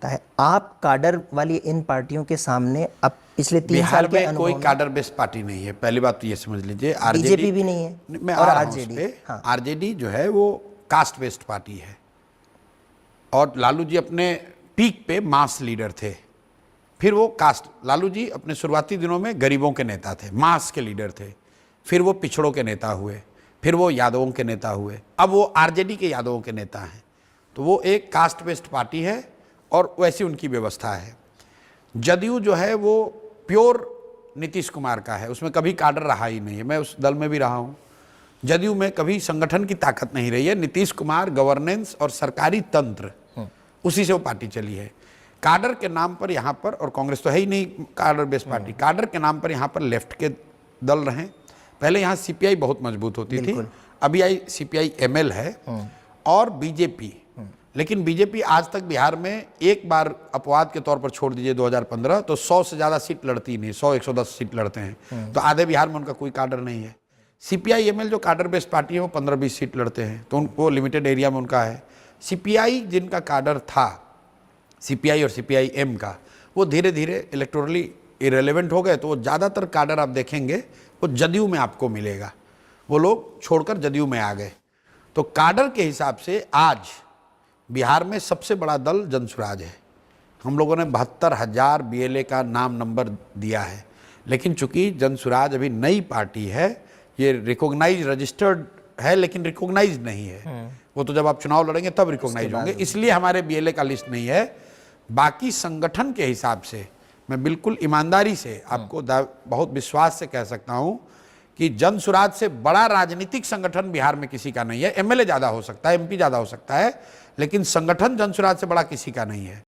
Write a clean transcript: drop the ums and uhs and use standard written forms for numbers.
है। आप काडर वाली इन पार्टियों के सामने अब पिछले 3 साल बिहार के में कोई काडर बेस्ड पार्टी नहीं है, पहली बात तो ये समझ लीजिए। बीजेपी भी नहीं है मैं और आ रहा हूं उस आरजेडी। पे। हाँ। आरजेडी जो है वो कास्ट बेस्ड पार्टी है और लालू जी अपने पीक पे मास लीडर थे। फिर वो कास्ट, लालू जी अपने शुरुआती दिनों में गरीबों के नेता थे, मास के लीडर थे। फिर वो पिछड़ों के नेता हुए, फिर वो यादवों के नेता हुए, अब वो आरजेडी के यादवों के नेता हैं। तो वो एक कास्ट बेस्ड पार्टी है और वैसी उनकी व्यवस्था है। जदयू जो है वो प्योर नीतीश कुमार का है, उसमें कभी काडर रहा ही नहीं है। मैं उस दल में भी रहा हूँ। जदयू में कभी संगठन की ताकत नहीं रही है। नीतीश कुमार, गवर्नेंस और सरकारी तंत्र, उसी से वो पार्टी चली है। काडर के नाम पर यहाँ पर, और कांग्रेस तो है ही नहीं काडर बेस्ड पार्टी, काडर के नाम पर यहाँ पर लेफ्ट के दल रहे। पहले यहाँ सीपीआई बहुत मजबूत होती थी, अभी आई सीपीआई एमएल है और बीजेपी। लेकिन बीजेपी आज तक बिहार में एक बार अपवाद के तौर पर छोड़ दीजिए 2015, तो 100 से ज़्यादा सीट लड़ती नहीं, 100-110 सीट लड़ते हैं। तो आधे बिहार में उनका कोई काडर नहीं है। सीपीआई एमएल जो काडर बेस्ड पार्टी है वो 15-20 सीट लड़ते हैं, तो उनको लिमिटेड एरिया में उनका है। सीपीआई जिनका काडर था, सीपीआई और सीपीआई एम का, वो धीरे धीरे इलेक्टोरली इरेलीवेंट हो गए। तो वो ज़्यादातर काडर आप देखेंगे वो जदयू में आपको मिलेगा। वो लोग छोड़कर जदयू में आ गए। तो काडर के हिसाब से आज बिहार में सबसे बड़ा दल जनसुराज है। हम लोगों ने 72,000 बीएलए का नाम नंबर दिया है, लेकिन चूंकि जनसुराज अभी नई पार्टी है, ये रिकॉग्नाइज रजिस्टर्ड है लेकिन रिकॉग्नाइज नहीं है। वो तो जब आप चुनाव लड़ेंगे तब रिकॉग्नाइज होंगे, इसलिए हमारे बीएलए का लिस्ट नहीं है। बाकी संगठन के हिसाब से मैं बिल्कुल ईमानदारी से आपको बहुत विश्वास से कह सकता हूं कि जनसुराज से बड़ा राजनीतिक संगठन बिहार में किसी का नहीं है। एमएलए ज्यादा हो सकता है, एमपी ज्यादा हो सकता है, लेकिन संगठन जनसुराज से बड़ा किसी का नहीं है।